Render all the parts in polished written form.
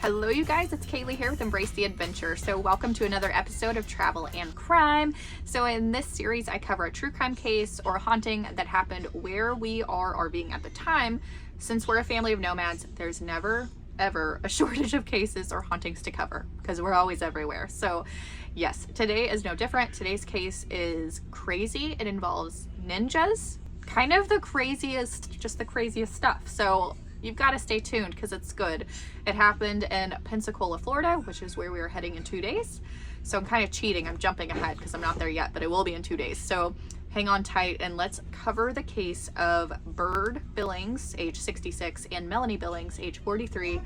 Hello you guys, it's Kaylee here with Embrace the Adventure. So welcome to another episode of Travel and Crime. So in this series I cover a true crime case or a haunting that happened where we are RVing at the time. Since we're a family of nomads, there's never ever a shortage of cases or hauntings to cover because we're always everywhere. So yes, today is no different. Today's case is crazy. It involves ninjas, kind of the craziest, just the craziest stuff. So you've got to stay tuned because it's good. It happened in Pensacola, Florida, which is where we are heading in 2 days. So I'm kind of cheating. I'm jumping ahead because I'm not there yet, but it will be in 2 days. So hang on tight and let's cover the case of Bird Billings, age 66, and Melanie Billings, age 43,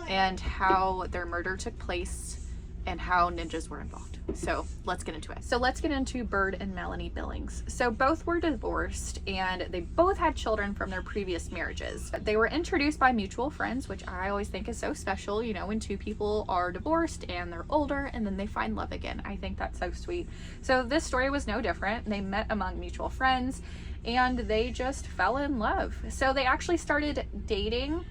and how their murder took place and how ninjas were involved. So let's get into it. So let's get into Bird and Melanie Billings. So both were divorced and they both had children from their previous marriages. They were introduced by mutual friends, which I always think is so special, you know, when two people are divorced and they're older and then they find love again. I think that's so sweet. So this story was no different. They met among mutual friends and they just fell in love. So they actually started dating,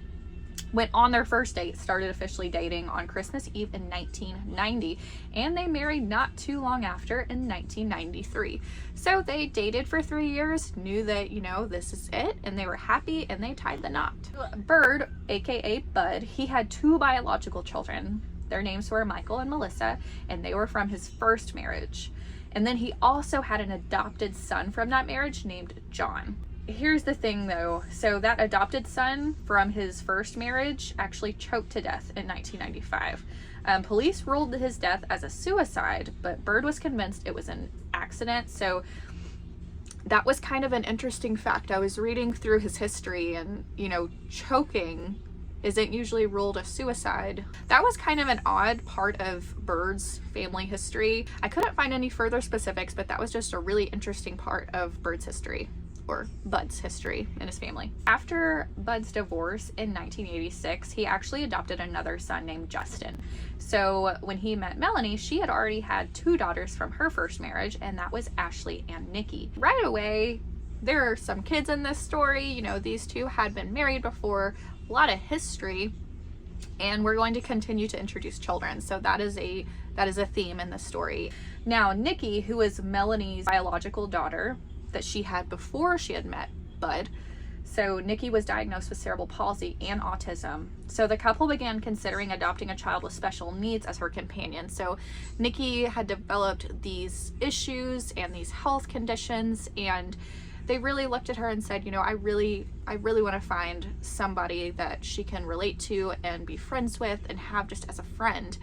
went on their first date, started officially dating on Christmas Eve in 1990, and they married not too long after in 1993. So they dated for 3 years, knew that, you know, this is it, and they were happy and they tied the knot. Bird, aka Bud, he had 2 biological children. Their names were Michael and Melissa, and they were from his first marriage. And then he also had an adopted son from that marriage named John. Here's the thing though, so that adopted son from his first marriage actually choked to death in 1995. Police ruled his death as a suicide, but Bird was convinced it was an accident. So that was kind of an interesting fact. I was reading through his history and, you know, choking isn't usually ruled a suicide. That was kind of an odd part of Bird's family history. I couldn't find any further specifics, but that was just a really interesting part of Bird's history. Or Bud's history in his family. After Bud's divorce in 1986, he actually adopted another son named Justin. So when he met Melanie, she had already had 2 daughters from her first marriage, and that was Ashley and Nikki. Right away, there are some kids in this story. You know, these two had been married before, a lot of history, and we're going to continue to introduce children. So that is a theme in this story. Now, Nikki, who is Melanie's biological daughter, that she had before she had met Bud. So Nikki was diagnosed with cerebral palsy and autism. So the couple began considering adopting a child with special needs as her companion. So Nikki had developed these issues and these health conditions, and they really looked at her and said, you know, I really want to find somebody that she can relate to and be friends with and have just as a friend.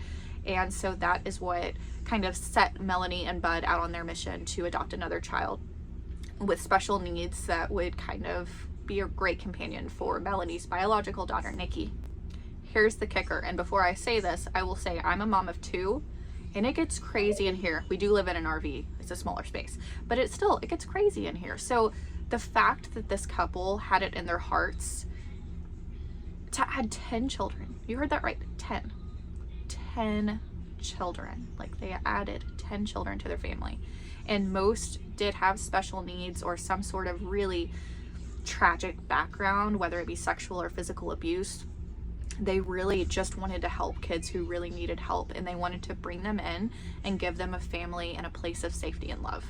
And so that is what kind of set Melanie and Bud out on their mission to adopt another child with special needs that would kind of be a great companion for Melanie's biological daughter, Nikki. Here's the kicker, and before I say this, I will say I'm a mom of 2, and it gets crazy in here. We do live in an RV, it's a smaller space, but it gets crazy in here. So the fact that this couple had it in their hearts to add 10 children, you heard that right, 10 children, like they added 10 children to their family. And most did have special needs or some sort of really tragic background, whether it be sexual or physical abuse. They really just wanted to help kids who really needed help, and they wanted to bring them in and give them a family and a place of safety and love.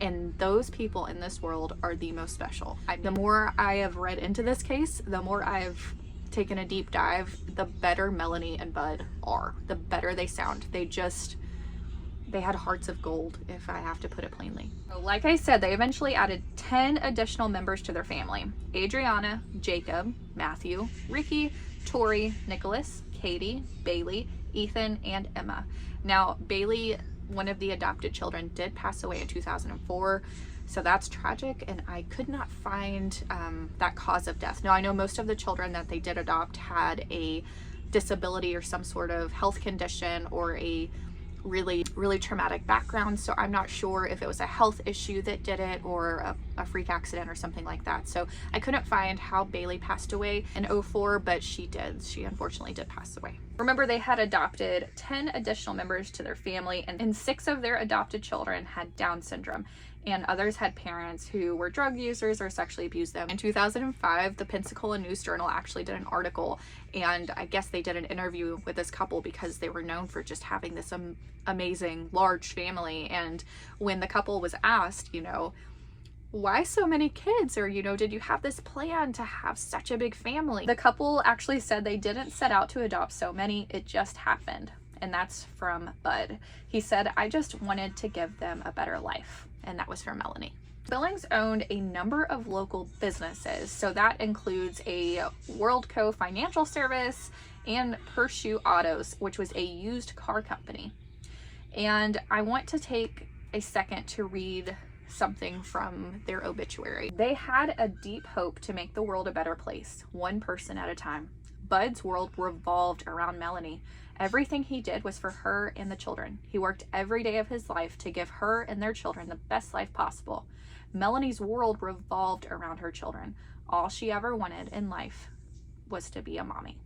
And those people in this world are the most special. The more I have read into this case, the more I've taken a deep dive, the better Melanie and Bud are, the better they sound. They had hearts of gold, if I have to put it plainly. So like I said, they eventually added 10 additional members to their family. Adriana, Jacob, Matthew, Ricky, Tori, Nicholas, Katie, Bailey, Ethan, and Emma. Now, Bailey, one of the adopted children, did pass away in 2004. So that's tragic, and I could not find that cause of death. Now, I know most of the children that they did adopt had a disability or some sort of health condition or a really traumatic background, so I'm not sure if it was a health issue that did it or a a freak accident or something like that. So I couldn't find how Bailey passed away in 2004, but she did. She unfortunately did pass away. Remember, they had adopted 10 additional members to their family, and 6 of their adopted children had Down syndrome, and others had parents who were drug users or sexually abused them. In 2005, the Pensacola News Journal actually did an article, and I guess they did an interview with this couple because they were known for just having this amazing large family. And when the couple was asked, you know, why so many kids, or, you know, did you have this plan to have such a big family? The couple actually said they didn't set out to adopt so many, it just happened. And that's from Bud. He said, I just wanted to give them a better life. And that was from Melanie. Billings owned a number of local businesses. So that includes a WorldCo financial service and Pursuit Autos, which was a used car company. And I want to take a second to read something from their obituary. They had a deep hope to make the world a better place, one person at a time. Bud's world revolved around Melanie. Everything he did was for her and the children. He worked every day of his life to give her and their children the best life possible. Melanie's world revolved around her children. All she ever wanted in life was to be a mommy.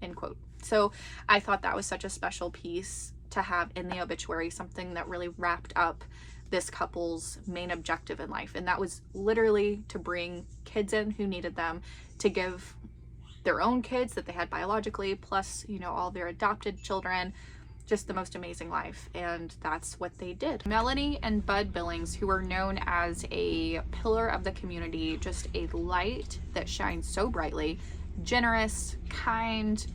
End quote. So I thought that was such a special piece to have in the obituary, something that really wrapped up this couple's main objective in life, and that was literally to bring kids in who needed them, to give their own kids that they had biologically, plus, you know, all their adopted children, just the most amazing life. And that's what they did. Melanie and Bud Billings, who were known as a pillar of the community, just a light that shines so brightly, generous, kind,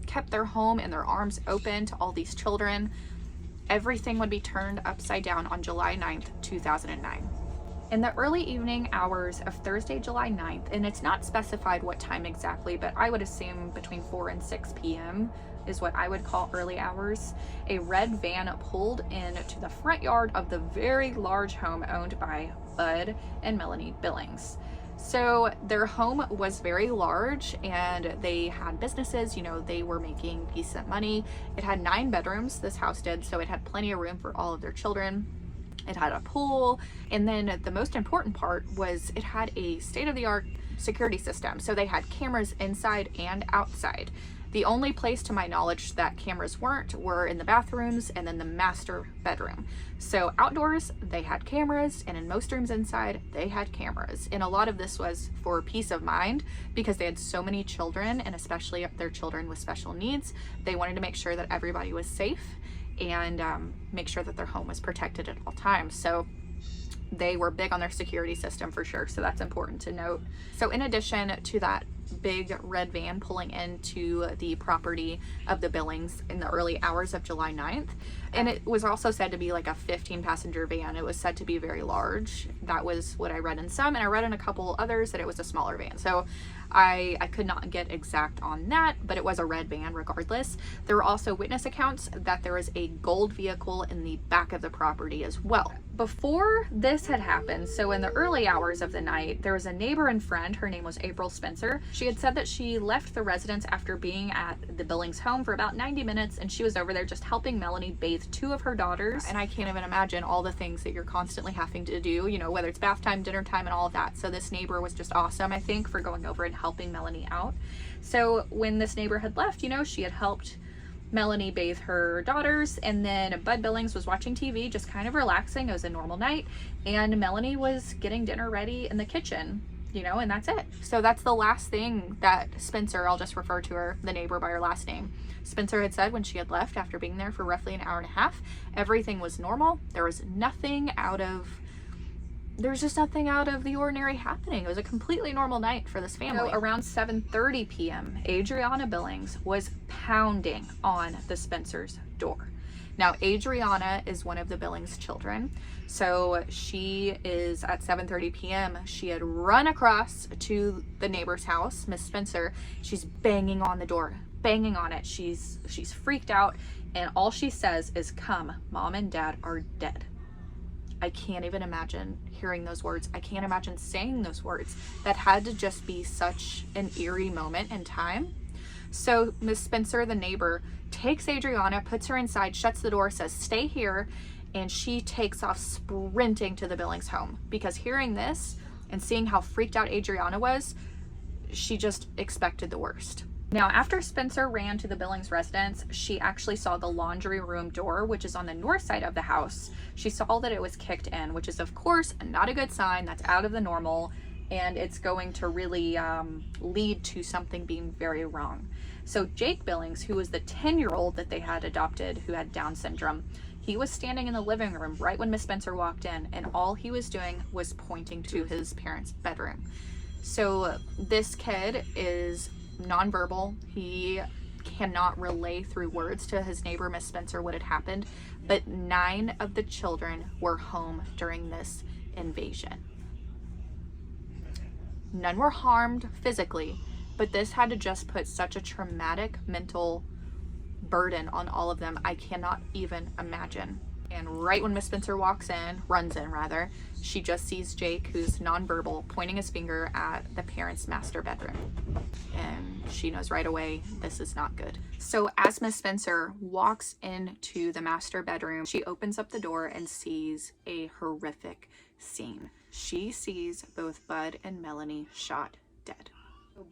kept their home and their arms open to all these children. Everything would be turned upside down on July 9th, 2009. In the early evening hours of Thursday, July 9th, and it's not specified what time exactly, but I would assume between 4 and 6 p.m. is what I would call early hours, a red van pulled into the front yard of the very large home owned by Bud and Melanie Billings. So their home was very large and they had businesses, you know, they were making decent money. It had 9 bedrooms, this house did, so it had plenty of room for all of their children. It had a pool, and then the most important part was it had a state-of-the-art security system. So they had cameras inside and outside. The only place to my knowledge that cameras weren't were in the bathrooms and then the master bedroom. So outdoors, they had cameras, and in most rooms inside, they had cameras. And a lot of this was for peace of mind because they had so many children, and especially their children with special needs. They wanted to make sure that everybody was safe and make sure that their home was protected at all times. So they were big on their security system for sure. So that's important to note. So in addition to that big red van pulling into the property of the Billings in the early hours of July 9th. And it was also said to be like a 15-passenger van. It was said to be very large. That was what I read in some, and I read in a couple others that it was a smaller van. So I could not get exact on that, but it was a red van regardless. There were also witness accounts that there was a gold vehicle in the back of the property as well. Before this had happened, so in the early hours of the night, there was a neighbor and friend. Her name was April Spencer. She had said that she left the residence after being at the Billings home for about 90 minutes, and she was over there just helping Melanie bathe 2 of her daughters. And I can't even imagine all the things that you're constantly having to do, you know, whether it's bath time, dinner time, and all of that. So this neighbor was just awesome, I think, for going over and helping Melanie out. So when this neighbor had left, you know, she had helped Melanie bathe her daughters, and then Bud Billings was watching TV, just kind of relaxing. It was a normal night, and Melanie was getting dinner ready in the kitchen, you know, and that's it. So that's the last thing that Spencer, I'll just refer to her, the neighbor, by her last name, Spencer had said when she had left after being there for roughly an hour and a half. Everything was normal. There was nothing out of just nothing out of the ordinary happening. It was a completely normal night for this family. So around 7:30 p.m., Adriana Billings was pounding on the Spencer's door. Now, Adriana is one of the Billings children. So she is at 7:30 p.m. She had run across to the neighbor's house, Miss Spencer. She's banging on the door, banging on it. She's freaked out, and all she says is, "Come, Mom and Dad are dead." I can't even imagine hearing those words. I can't imagine saying those words. That had to just be such an eerie moment in time. So Miss Spencer, the neighbor, takes Adriana, puts her inside, shuts the door, says, "Stay here." and she takes off sprinting to the Billings home, because hearing this and seeing how freaked out Adriana was, she just expected the worst. Now, after Spencer ran to the Billings residence, she actually saw the laundry room door, which is on the north side of the house. She saw that it was kicked in, which is, of course, not a good sign. That's out of the normal, and it's going to really lead to something being very wrong. So Jake Billings, who was the 10-year-old that they had adopted who had Down syndrome, he was standing in the living room right when Miss Spencer walked in, and all he was doing was pointing to his parents' bedroom. So this kid is nonverbal. He cannot relay through words to his neighbor, Miss Spencer, what had happened, but 9 of the children were home during this invasion. None were harmed physically, but this had to just put such a traumatic mental burden on all of them. I cannot even imagine. And right when Miss Spencer runs in, she just sees Jake, who's nonverbal, pointing his finger at the parents' master bedroom. And she knows right away, this is not good. So as Miss Spencer walks into the master bedroom, she opens up the door and sees a horrific scene. She sees both Bud and Melanie shot dead.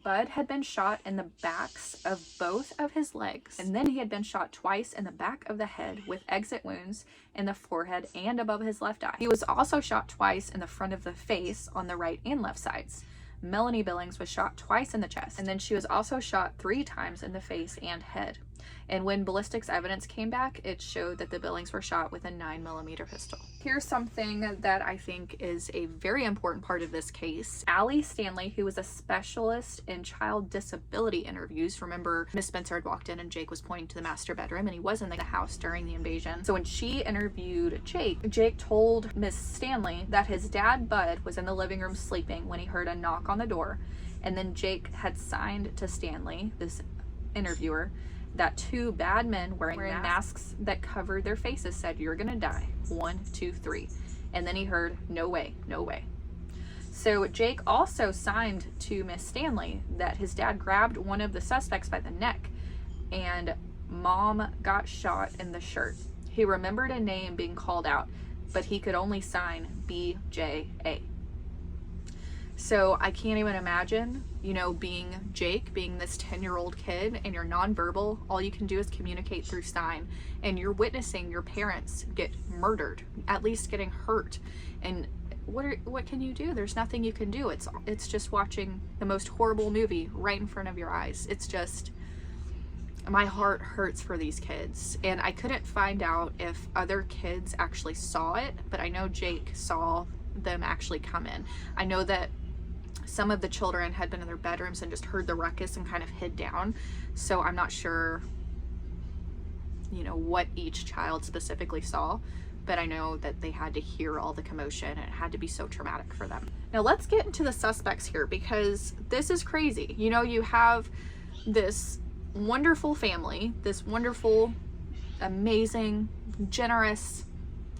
Bud had been shot in the backs of both of his legs, and then he had been shot twice in the back of the head with exit wounds in the forehead and above his left eye. He was also shot twice in the front of the face on the right and left sides. Melanie Billings was shot twice in the chest, and then she was also shot 3 times in the face and head. And when ballistics evidence came back, it showed that the Billings were shot with a 9mm pistol. Here's something that I think is a very important part of this case. Allie Stanley, who was a specialist in child disability interviews, remember Miss Spencer had walked in and Jake was pointing to the master bedroom, and he was in the house during the invasion. So when she interviewed Jake told Miss Stanley that his dad, Bud, was in the living room sleeping when he heard a knock on the door, and then Jake had signed to Stanley, this interviewer, that 2 bad men wearing masks that covered their faces said, "You're gonna die. 1, 2, 3." And then he heard, "No way, no way." So Jake also signed to Miss Stanley that his dad grabbed one of the suspects by the neck, and Mom got shot in the shirt. He remembered a name being called out, but he could only sign BJA. So I can't even imagine, being Jake, being this 10-year-old kid, and you're nonverbal. All you can do is communicate through sign, and you're witnessing your parents get murdered, at least getting hurt. And what can you do? There's nothing you can do. It's just watching the most horrible movie right in front of your eyes. It's just, my heart hurts for these kids. And I couldn't find out if other kids actually saw it, but I know Jake saw them actually come in. I know that some of the children had been in their bedrooms and just heard the ruckus and kind of hid down. So I'm not sure, what each child specifically saw, but I know that they had to hear all the commotion, and it had to be so traumatic for them. Now let's get into the suspects here, because this is crazy. You have this wonderful family, this wonderful, amazing, generous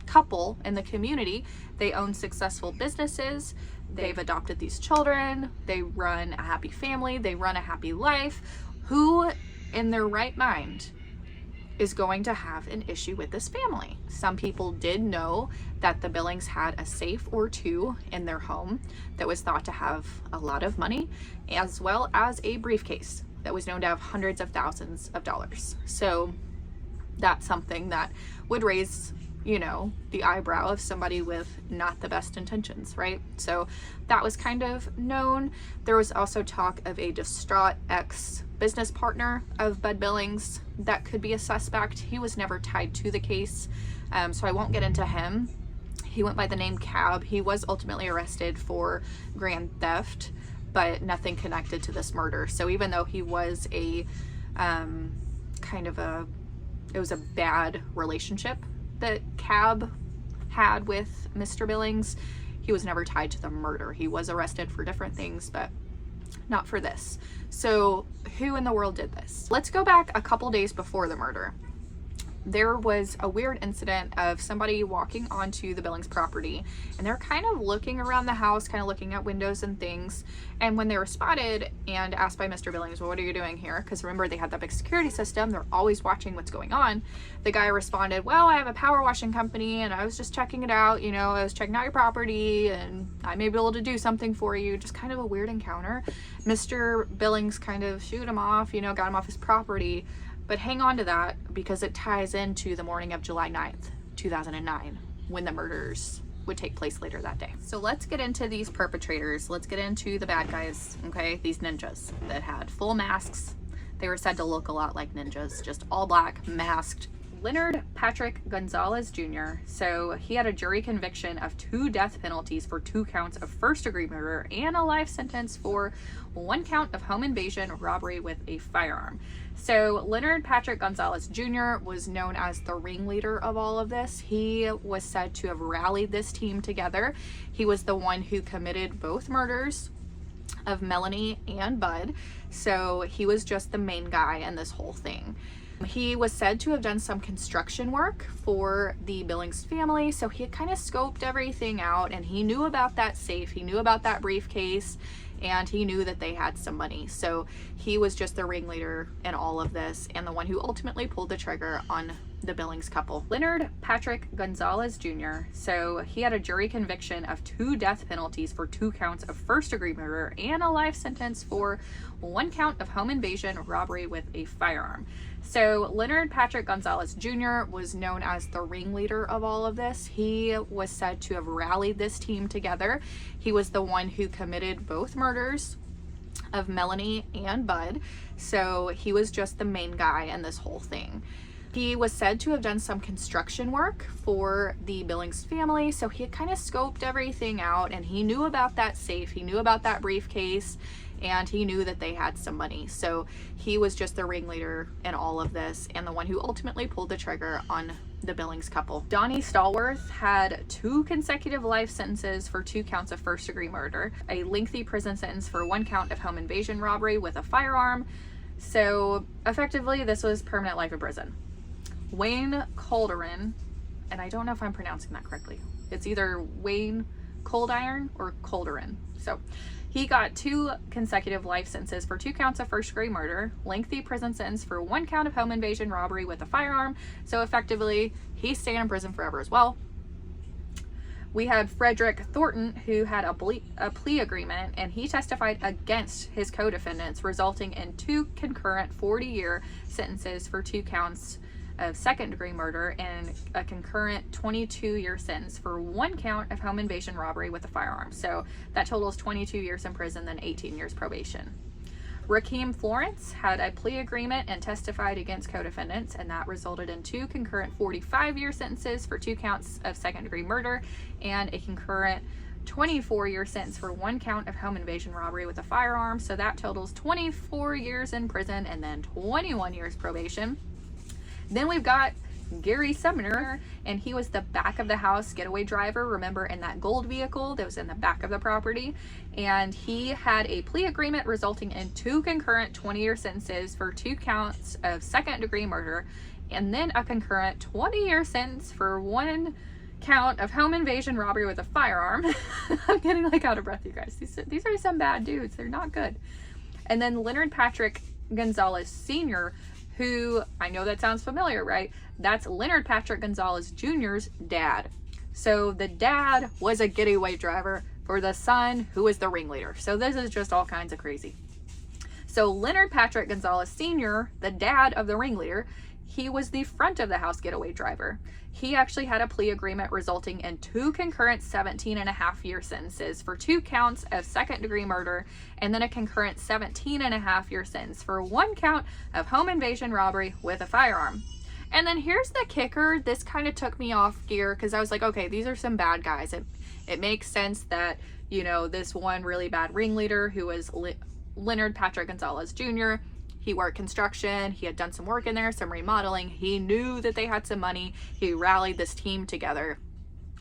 couple in the community. They own successful businesses. They've adopted these children. They run a happy family. They run a happy life. Who in their right mind is going to have an issue with this family? Some people did know that the Billings had a safe or 2 in their home that was thought to have a lot of money, as well as a briefcase that was known to have hundreds of thousands of dollars. So that's something that would raise the eyebrow of somebody with not the best intentions, right? So that was kind of known. There was also talk of a distraught ex-business partner of Bud Billings that could be a suspect. He was never tied to the case, so I won't get into him. He went by the name Cab. He was ultimately arrested for grand theft, but nothing connected to this murder. So even though he was it was a bad relationship that Cab had with Mr. Billings, he was never tied to the murder. He was arrested for different things, but not for this. So who in the world did this? Let's go back a couple days before the murder. there was a weird incident of somebody walking onto the Billings property, and they're kind of looking around the house, kind of looking at windows and things. And when they were spotted and asked by Mr. Billings, well, what are you doing here? Because remember, they had that big security system. They're always watching what's going on. The guy responded, well, I have a power washing company and I was just checking it out. You know, I was checking out your property and I may be able to do something for you. Just kind of a weird encounter. Mr. Billings kind of shooed him off, you know, got him off his property. But hang on to that because it ties into the morning of July 9th, 2009, when the murders would take place later that day. So let's get into these perpetrators. Let's get into the bad guys, okay? These ninjas that had full masks. They were said to look a lot like ninjas, just all black, masked. Leonard Patrick Gonzalez Jr. So he had a jury conviction of 2 death penalties for 2 counts of first-degree murder and a life sentence for 1 count of home invasion robbery with a firearm. So Leonard Patrick Gonzalez Jr. was known as the ringleader of all of this. He was said to have rallied this team together. He was the one who committed both murders of Melanie and Bud. So he was just the main guy in this whole thing. He was said to have done some construction work for the Billings family, so he had kind of scoped everything out, and he knew about that safe, he knew about that briefcase, and he knew that they had some money. So he was just the ringleader in all of this and the one who ultimately pulled the trigger on the Billings couple. Leonard Patrick Gonzalez Jr. So he had a jury conviction of 2 death penalties for 2 counts of first-degree murder and a life sentence for 1 count of home invasion robbery with a firearm. So Leonard Patrick Gonzalez Jr. was known as the ringleader of all of this. He was said to have rallied this team together. He was the one who committed both murders of Melanie and Bud. So he was just the main guy in this whole thing. He was said to have done some construction work for the Billings family, so he had kind of scoped everything out, and he knew about that safe, he knew about that briefcase, and he knew that they had some money. So he was just the ringleader in all of this and the one who ultimately pulled the trigger on the Billings couple. Donnie Stallworth had 2 consecutive life sentences for 2 counts of first-degree murder, a lengthy prison sentence for 1 count of home invasion robbery with a firearm. So effectively, this was permanent life in prison. Wayne Calderon, and I don't know if I'm pronouncing that correctly. It's either Wayne Coldiron or Calderon. So he got 2 consecutive life sentences for 2 counts of first-degree murder, lengthy prison sentence for 1 count of home invasion robbery with a firearm. So effectively, he's staying in prison forever as well. We had Frederick Thornton, who had a plea agreement, and he testified against his co-defendants, resulting in 2 concurrent 40-year sentences for 2 counts of second-degree murder and a concurrent 22-year sentence for 1 count of home invasion robbery with a firearm. So that totals 22 years in prison, then 18 years probation. Rakeem Florence had a plea agreement and testified against co-defendants, and that resulted in 2 concurrent 45-year sentences for 2 counts of second-degree murder and a concurrent 24-year sentence for 1 count of home invasion robbery with a firearm. So that totals 24 years in prison and then 21 years probation. Then we've got Gary Sumner, and he was the back of the house getaway driver, remember, in that gold vehicle that was in the back of the property. And he had a plea agreement resulting in 2 concurrent 20-year sentences for 2 counts of second-degree murder and then a concurrent 20-year sentence for 1 count of home invasion robbery with a firearm. I'm getting like out of breath, you guys. These are some bad dudes. They're not good. And then Leonard Patrick Gonzalez Sr., who, I know that sounds familiar, right? That's Leonard Patrick Gonzalez Jr.'s dad. So the dad was a getaway driver for the son who was the ringleader. So this is just all kinds of crazy. So Leonard Patrick Gonzalez Sr., the dad of the ringleader, he was the front of the house getaway driver. He actually had a plea agreement resulting in 2 concurrent 17.5-year sentences for 2 counts of second-degree murder and then a concurrent 17.5-year sentence for 1 count of home invasion robbery with a firearm. And then here's the kicker. This kind of took me off gear because I was like, okay, these are some bad guys. It makes sense that, you know, this one really bad ringleader who was Leonard Patrick Gonzalez Jr., he worked construction, he had done some work in there, some remodeling, he knew that they had some money, he rallied this team together.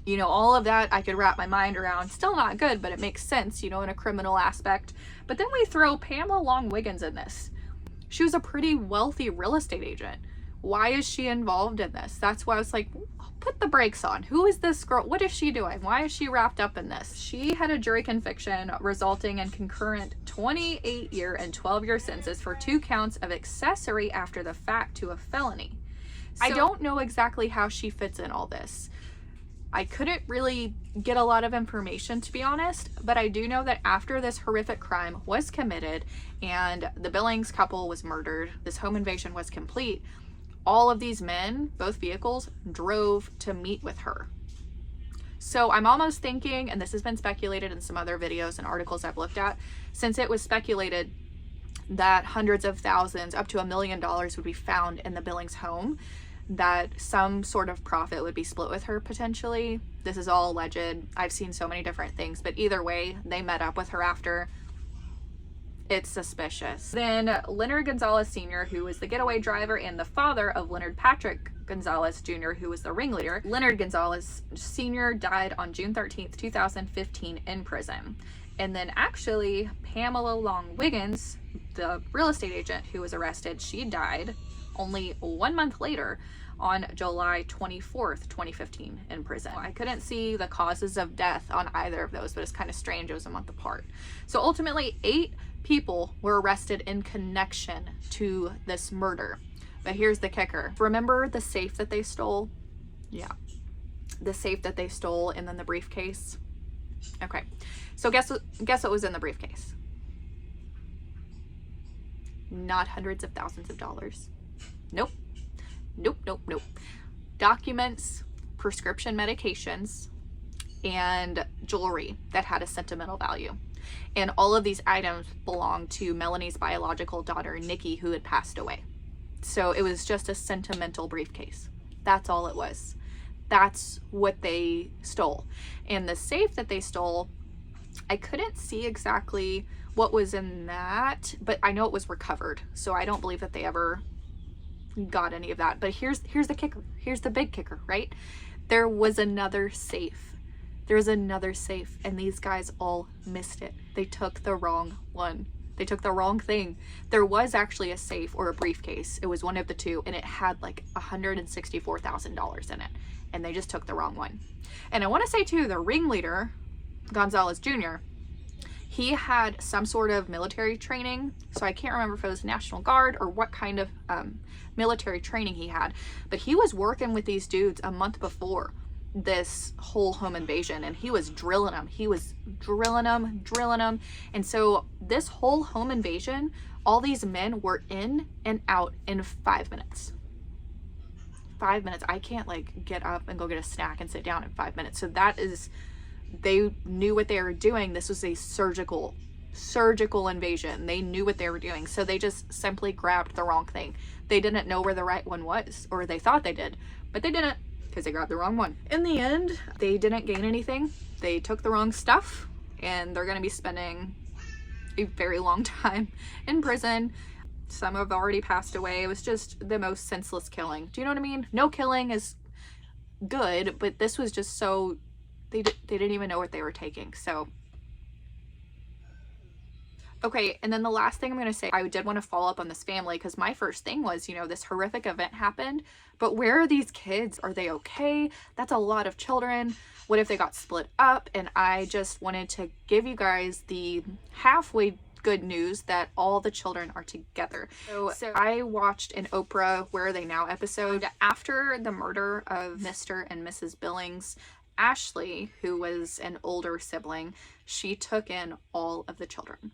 You know, all of that I could wrap my mind around. Still not good, but it makes sense, you know, in a criminal aspect. But then we throw Pamela Long Wiggins in this. She was a pretty wealthy real estate agent. Why is she involved in this? That's why I was like, put the brakes on. Who is this girl? What is she doing? Why is she wrapped up in this? She had a jury conviction resulting in concurrent 28-year and 12-year sentences for 2 counts of accessory after the fact to a felony. So, I don't know exactly how she fits in all this. I couldn't really get a lot of information, to be honest, but I do know that after this horrific crime was committed and the Billings couple was murdered, this home invasion was complete, all of these men, both vehicles, drove to meet with her. So I'm almost thinking, and this has been speculated in some other videos and articles I've looked at, since it was speculated that hundreds of thousands, up to $1 million would be found in the Billings home, that some sort of profit would be split with her potentially. This is all alleged. I've seen so many different things, but either way, they met up with her after. It's suspicious. Then Leonard Gonzalez Sr., who was the getaway driver and the father of Leonard Patrick Gonzalez Jr., who was the ringleader. Leonard Gonzalez Sr. died on June 13th, 2015 in prison. And then actually Pamela Long Wiggins, the real estate agent who was arrested, she died only 1 month later on July 24th, 2015 in prison. I couldn't see the causes of death on either of those, but it's kind of strange. It was a month apart. So ultimately 8 people were arrested in connection to this murder. But here's the kicker. Remember the safe that they stole? Yeah. The safe that they stole and then the briefcase? Okay. So guess what was in the briefcase? Not hundreds of thousands of dollars. Nope. Nope, nope, nope. Documents, prescription medications, and jewelry that had a sentimental value. And all of these items belonged to Melanie's biological daughter, Nikki, who had passed away. So it was just a sentimental briefcase. That's all it was. That's what they stole. And the safe that they stole, I couldn't see exactly what was in that, but I know it was recovered. So I don't believe that they ever got any of that. But here's the kicker. Here's the big kicker, right? There was another safe. There was another safe, and these guys all missed it. They took the wrong one. They took the wrong thing. There was actually a safe or a briefcase. It was one of the two, and it had like $164,000 in it, and they just took the wrong one. And I want to say too, the ringleader, Gonzalez Jr., he had some sort of military training. So I can't remember if it was National Guard or what kind of military training he had, but he was working with these dudes a month before this whole home invasion, and he was drilling them. He was drilling them. And so this whole home invasion, all these men were in and out in 5 minutes. 5 minutes. I can't like get up and go get a snack and sit down in 5 minutes. So that is, they knew what they were doing. This was a surgical invasion. They knew what they were doing. So they just simply grabbed the wrong thing. They didn't know where the right one was, or they thought they did, but they didn't, because they grabbed the wrong one. In the end, they didn't gain anything. They took the wrong stuff, and they're going to be spending a very long time in prison. Some have already passed away. It was just the most senseless killing. Do you know what I mean? No killing is good, but this was just so, they didn't even know what they were taking. So okay, and then the last thing I'm going to say, I did want to follow up on this family, because my first thing was, you know, this horrific event happened, but where are these kids? Are they okay? That's a lot of children. What if they got split up? And I just wanted to give you guys the halfway good news that all the children are together. So I watched an Oprah Where Are They Now episode after the murder of Mr. and Mrs. Billings. Ashley, who was an older sibling, she took in all of the children.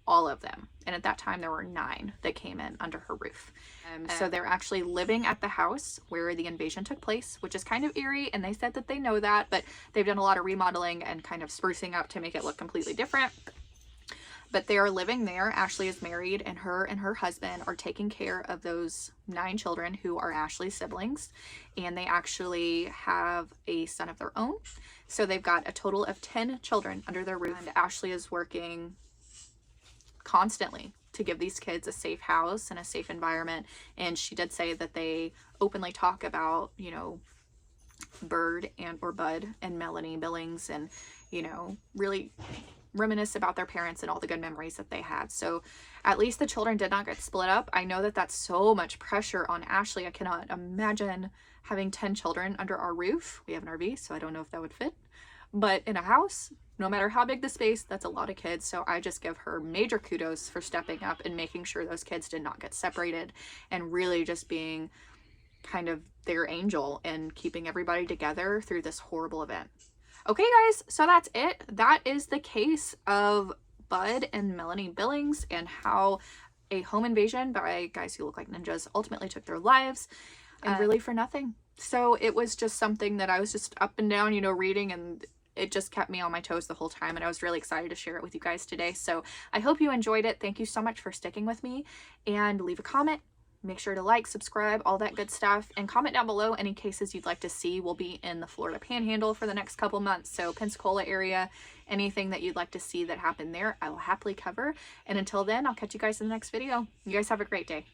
All of them. And at that time there were 9 that came in under her roof. So they're actually living at the house where the invasion took place, which is kind of eerie, and they said that they know that, but they've done a lot of remodeling and kind of sprucing up to make it look completely different. But they are living there. Ashley is married, and her husband are taking care of those 9 children who are Ashley's siblings, and they actually have a son of their own. So they've got a total of 10 children under their roof, and Ashley is working constantly to give these kids a safe house and a safe environment. And she did say that they openly talk about, you know, Bud and Melanie Billings, and, you know, really reminisce about their parents and all the good memories that they had. So at least the children did not get split up. I know that that's so much pressure on Ashley. I cannot imagine having 10 children under our roof. We have an RV, so I don't know if that would fit. But in a house, no matter how big the space, that's a lot of kids. So I just give her major kudos for stepping up and making sure those kids did not get separated, and really just being kind of their angel and keeping everybody together through this horrible event. Okay, guys, so that's it. That is the case of Bud and Melanie Billings, and how a home invasion by guys who look like ninjas ultimately took their lives, and really for nothing. So it was just something that I was just up and down, you know, reading, and it just kept me on my toes the whole time, and I was really excited to share it with you guys today. So I hope you enjoyed it. Thank you so much for sticking with me, and leave a comment. Make sure to like, subscribe, all that good stuff, and comment down below any cases you'd like to see. We'll be in the Florida Panhandle for the next couple months, so Pensacola area, anything that you'd like to see that happened there, I will happily cover. And until then, I'll catch you guys in the next video. You guys have a great day.